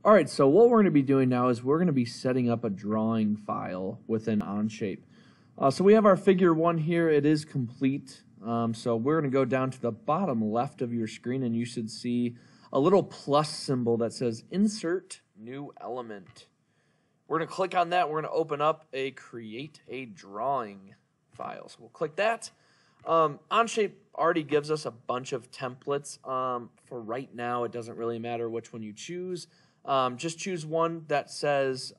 All right, so what we're going to be doing now is we're going to be setting up a drawing file within Onshape. So we have our figure 1 here. It is complete. So we're going to go down to the bottom left of your screen, and you should see a little plus symbol that says Insert New Element. We're going to click on that. We're going to open up a Create a Drawing file. So we'll click that. Onshape already gives us a bunch of templates. For right now, it doesn't really matter which one you choose. Just choose one that says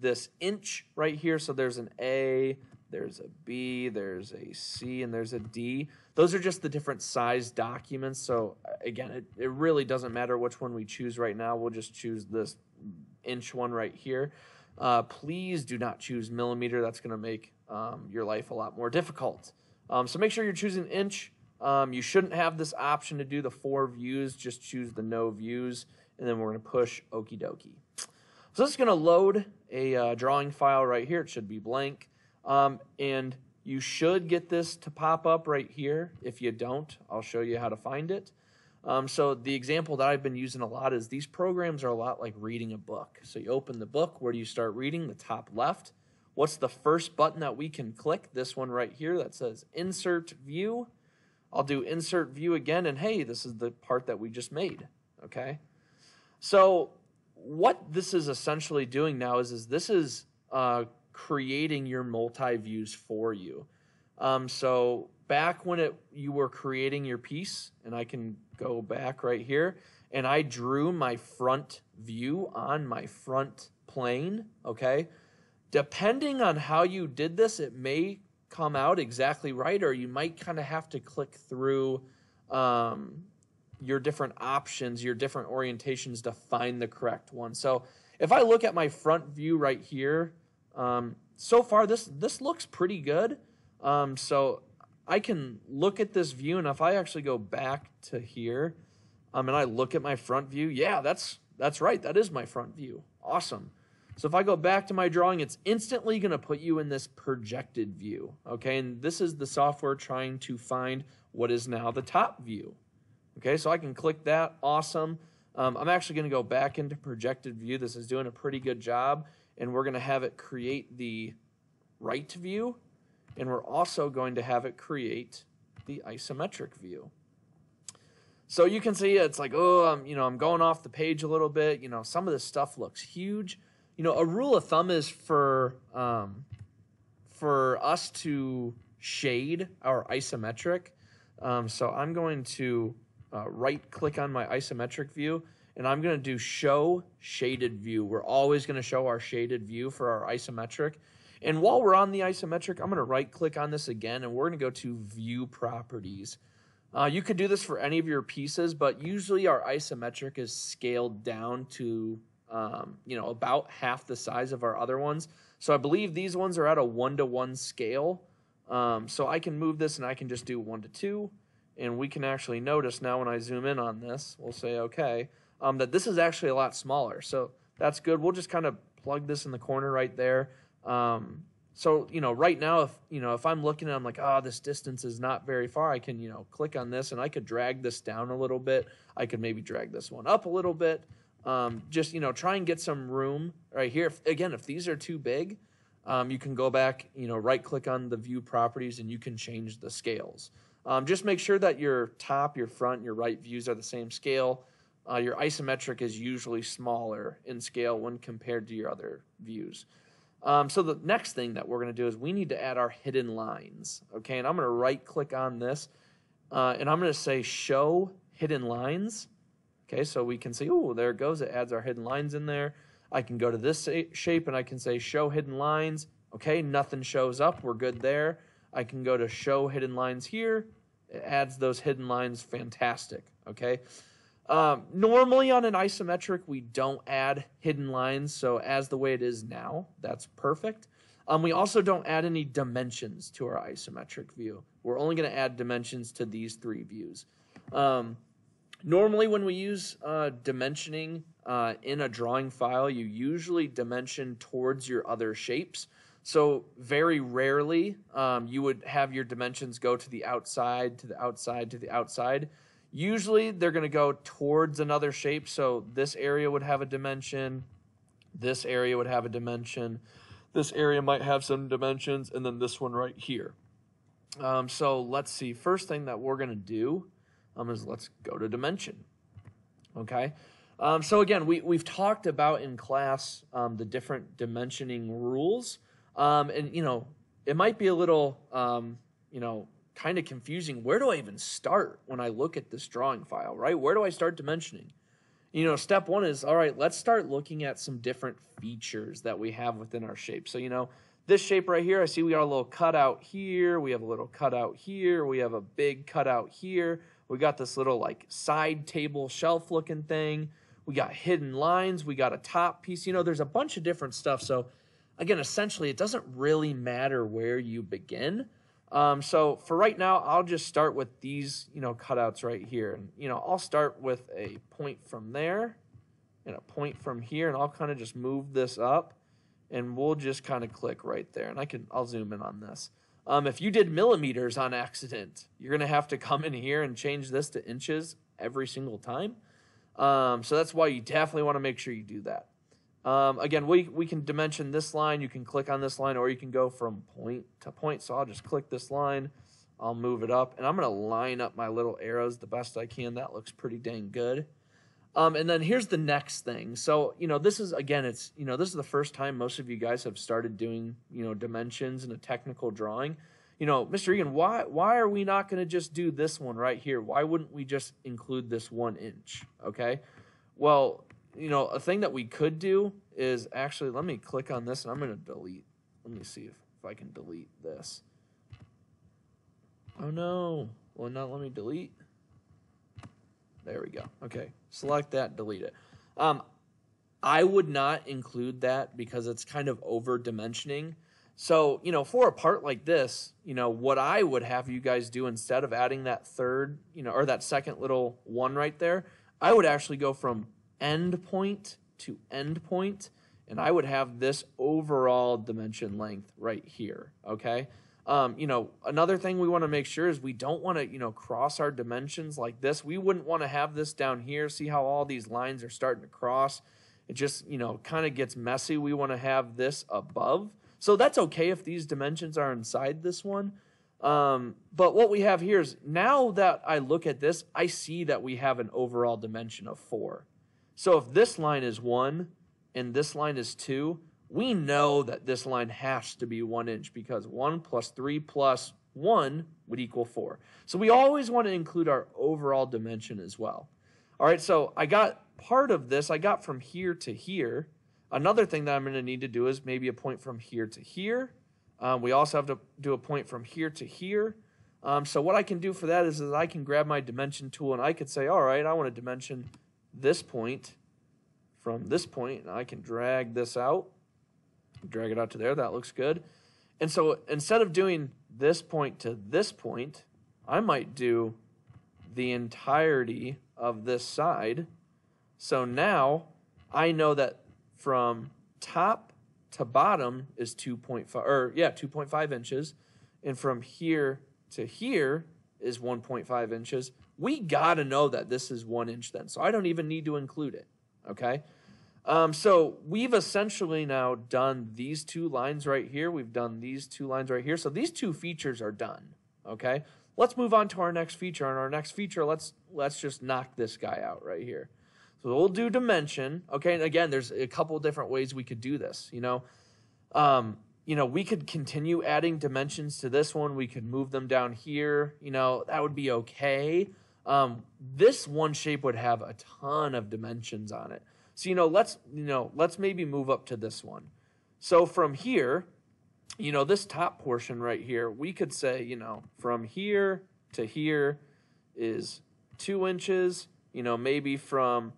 this inch right here. So there's an A, there's a B, there's a C, and there's a D. Those are just the different size documents. So again, it really doesn't matter which one we choose right now. We'll just choose this inch one right here. Please do not choose millimeter. That's going to make your life a lot more difficult. So make sure you're choosing inch. You shouldn't have this option to do the 4 views. Just choose the no views. And then we're going to push okie dokie. So this is going to load a drawing file right here. It should be blank. And you should get this to pop up right here. If you don't, I'll show you how to find it. So the example that I've been using a lot is these programs are a lot like reading a book. So you open the book. Where do you start reading? The top left. What's the first button that we can click? This one right here that says Insert View. I'll do Insert View again, and hey, this is the part that we just made, okay? So what this is essentially doing now is this is creating your multi-views for you. So back when you were creating your piece, and I can go back right here, and I drew my front view on my front plane, okay? Depending on how you did this, it may come out exactly right, or you might kind of have to click through your different options, your different orientations to find the correct one. So if I look at my front view right here, so far this looks pretty good. So I can look at this view, and if I actually go back to here, and I look at my front view, yeah, that's right. That is my front view. Awesome. So if I go back to my drawing, it's instantly going to put you in this projected view, okay? And this is the software trying to find what is now the top view, okay? So I can click that. Awesome. I'm actually going to go back into projected view. This is doing a pretty good job, and we're going to have it create the right view, and we're also going to have it create the isometric view. So you can see it's like, oh, I'm going off the page a little bit. Some of this stuff looks huge. A rule of thumb is for us to shade our isometric. So I'm going to right-click on my isometric view, and I'm going to do Show Shaded View. We're always going to show our shaded view for our isometric. And while we're on the isometric, I'm going to right-click on this again, and we're going to go to View Properties. You could do this for any of your pieces, but usually our isometric is scaled down to about half the size of our other ones. So I believe these ones are at a 1:1 scale. So I can move this, and I can just do 1:2. And we can actually notice now when I zoom in on this, we'll say, okay, that this is actually a lot smaller. So that's good. We'll just kind of plug this in the corner right there. So, right now, if I'm looking at it, I'm like, this distance is not very far. I can, click on this, and I could drag this down a little bit. I could maybe drag this one up a little bit. Just, try and get some room right here. If these are too big, you can go back, right click on the view properties, and you can change the scales. Just make sure that your top, your front, your right views are the same scale. Your isometric is usually smaller in scale when compared to your other views. So the next thing that we're going to do is we need to add our hidden lines. Okay. And I'm going to right click on this, and I'm going to say Show Hidden Lines. Okay, so we can see, oh, there it goes. It adds our hidden lines in there. I can go to this shape, and I can say Show Hidden Lines. Okay, nothing shows up. We're good there. I can go to Show Hidden Lines here. It adds those hidden lines. Fantastic, okay? Normally on an isometric, we don't add hidden lines, so as the way it is now, that's perfect. We also don't add any dimensions to our isometric view. We're only going to add dimensions to these 3 views. Normally, when we use dimensioning in a drawing file, you usually dimension towards your other shapes. So very rarely you would have your dimensions go to the outside, to the outside, to the outside. Usually they're going to go towards another shape. So this area would have a dimension. This area would have a dimension. This area might have some dimensions. And then this one right here. So let's see. First thing that we're going to do is let's go to dimension. Okay. So again, we've talked about in class the different dimensioning rules. And, you know, it might be a little, you know, kind of confusing. Where do I even start when I look at this drawing file, right? Where do I start dimensioning? You know, step one is, all right, let's start looking at some different features that we have within our shape. So, you know, this shape right here, I see we got a little cutout here. We have a little cutout here. We have a big cutout here. We got this little like side table shelf looking thing. We got hidden lines. We got a top piece. You know, there's a bunch of different stuff. So again, essentially, it doesn't really matter where you begin. So for right now, I'll just start with these, you know, cutouts right here. And, you know, I'll start with a point from there and a point from here. And I'll kind of just move this up. And we'll just kind of click right there. And I'll zoom in on this. If you did millimeters on accident, you're going to have to come in here and change this to inches every single time. So that's why you definitely want to make sure you do that. Again, we can dimension this line. You can click on this line, or you can go from point to point. So I'll just click this line. I'll move it up. And I'm going to line up my little arrows the best I can. That looks pretty dang good. And then here's the next thing. So, you know, this is, again, it's, you know, this is the first time most of you guys have started doing, you know, dimensions in a technical drawing. You know, Mr. Egan, why are we not going to just do this one right here? Why wouldn't we just include this 1 inch? Okay. Well, you know, a thing that we could do is actually, let me click on this and I'm going to delete. Let me see if I can delete this. Oh no. Will it not let me delete? There we go. Okay, select that, delete it. I would not include that because it's kind of over dimensioning. So, you know, for a part like this, you know, what I would have you guys do instead of adding that third, you know, or that second little one right there, I would actually go from end point to end point, and I would have this overall dimension length right here, okay? You know, another thing we want to make sure is we don't want to, you know, cross our dimensions like this. We wouldn't want to have this down here. See how all these lines are starting to cross? It just, you know, kind of gets messy. We want to have this above. So that's okay if these dimensions are inside this one. But what we have here is now that I look at this, I see that we have an overall dimension of 4. So if this line is 1 and this line is 2, we know that this line has to be 1 inch because 1 plus 3 plus 1 would equal 4. So we always want to include our overall dimension as well. All right, so I got part of this. I got from here to here. Another thing that I'm going to need to do is maybe a point from here to here. We also have to do a point from here to here. So what I can do for that is I can grab my dimension tool and I could say, all right, I want to dimension this point from this point. And I can drag this out. Drag it out to there. That looks good. And so instead of doing this point to this point, I might do the entirety of this side. So now I know that from top to bottom is 2.5 inches. And from here to here is 1.5 inches. We got to know that this is 1 inch then. So I don't even need to include it. Okay. So we've essentially now done these 2 lines right here. We've done these 2 lines right here. So these 2 features are done. Okay. Let's move on to our next feature. On our next feature, let's just knock this guy out right here. So we'll do dimension. Okay. And again, there's a couple different ways we could do this. You know, we could continue adding dimensions to this one. We could move them down here. You know, that would be okay. This one shape would have a ton of dimensions on it. So, let's maybe move up to this one. So from here, this top portion right here, we could say, from here to here is 2 inches, maybe from,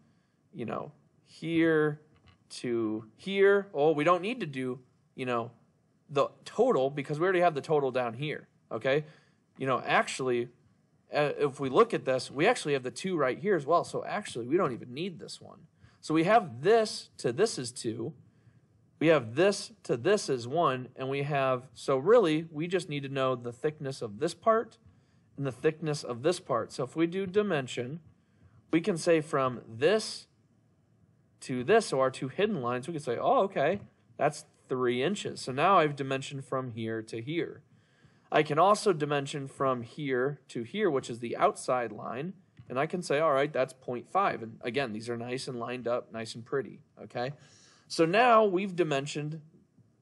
here to here. Oh, we don't need to do, the total because we already have the total down here. Okay. Actually, if we look at this, we actually have the 2 right here as well. So actually, we don't even need this one. So we have this to this is 2. We have this to this is 1. And we have, so really, we just need to know the thickness of this part and the thickness of this part. So if we do dimension, we can say from this to this, so our two hidden lines, we can say, oh, okay, that's 3 inches. So now I've dimensioned from here to here. I can also dimension from here to here, which is the outside line, and I can say, all right, that's 0.5. And again, these are nice and lined up, nice and pretty, okay? So now we've dimensioned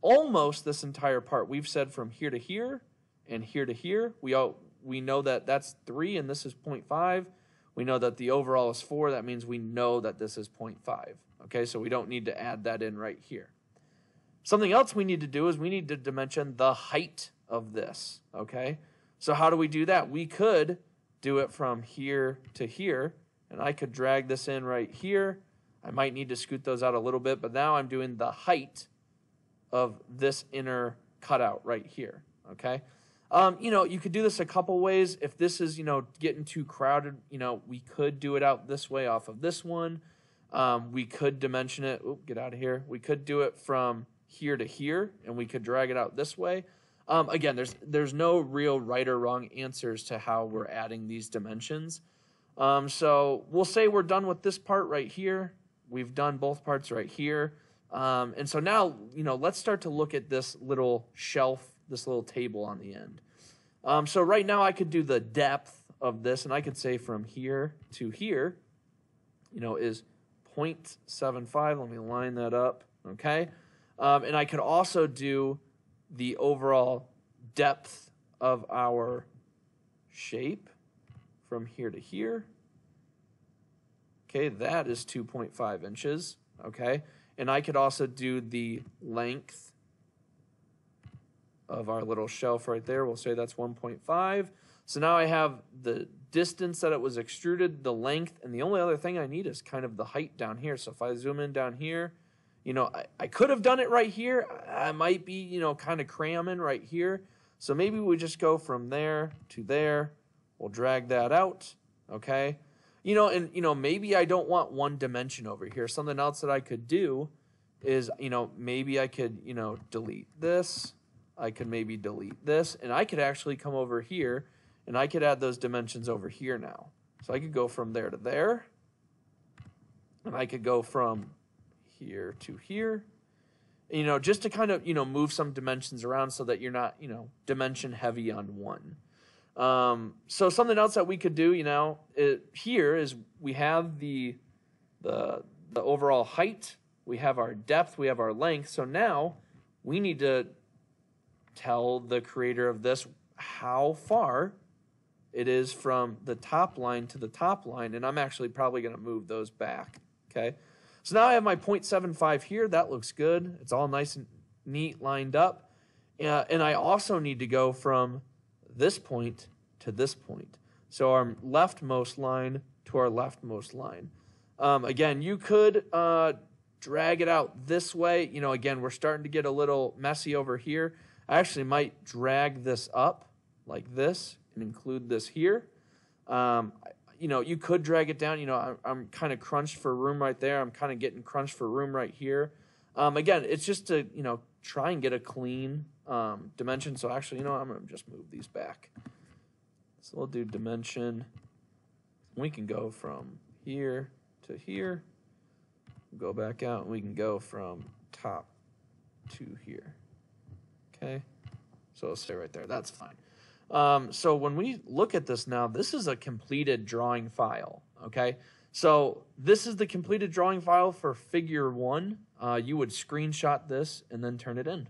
almost this entire part. We've said from here to here and here to here. We know that that's 3 and this is 0.5. We know that the overall is 4. That means we know that this is 0.5. Okay, so we don't need to add that in right here. Something else we need to do is we need to dimension the height of this. Okay, so how do we do that? We could do it from here to here, and I could drag this in right here. I might need to scoot those out a little bit, but now I'm doing the height of this inner cutout right here. Okay. You could do this a couple ways. If this is, getting too crowded, we could do it out this way off of this one. We could dimension it. Oop, get out of here. We could do it from here to here, and we could drag it out this way. Again, there's no real right or wrong answers to how we're adding these dimensions. So we'll say we're done with this part right here. We've done both parts right here. And so now, let's start to look at this little shelf, this little table on the end. So right now I could do the depth of this, and I could say from here to here, is 0.75. Let me line that up, okay? And I could also do the overall depth of our shape from here to here. Okay, that is 2.5 inches, okay? And I could also do the length of our little shelf right there. We'll say that's 1.5. So now I have the distance that it was extruded, the length, and the only other thing I need is kind of the height down here. So if I zoom in down here, I could have done it right here. I might be, kind of cramming right here. So maybe we just go from there to there. We'll drag that out, okay? Maybe I don't want one dimension over here. Something else that I could do is, maybe I could, delete this. I could maybe delete this, and I could actually come over here, and I could add those dimensions over here now. So I could go from there to there, and I could go from here to here, just to kind of, move some dimensions around so that you're not, dimension heavy on one. So something else that we could do, here is we have the overall height, we have our depth, we have our length. So now we need to tell the creator of this how far it is from the top line to the top line, and I'm actually probably going to move those back, okay? So now I have my 0.75 here. That looks good. It's all nice and neat lined up. And I also need to go from this point to this point. So our leftmost line to our leftmost line. Again, you could drag it out this way. Again, we're starting to get a little messy over here. I actually might drag this up like this and include this here. You could drag it down. I'm kind of crunched for room right there. I'm kind of getting crunched for room right here. Again, it's just to, try and get a clean dimension. So actually, I'm going to just move these back. So we'll do dimension. We can go from here to here. Go back out, and we can go from top to here. Okay, so it'll stay right there. That's fine. So when we look at this now, this is a completed drawing file. Okay, so this is the completed drawing file for figure 1. You would screenshot this and then turn it in.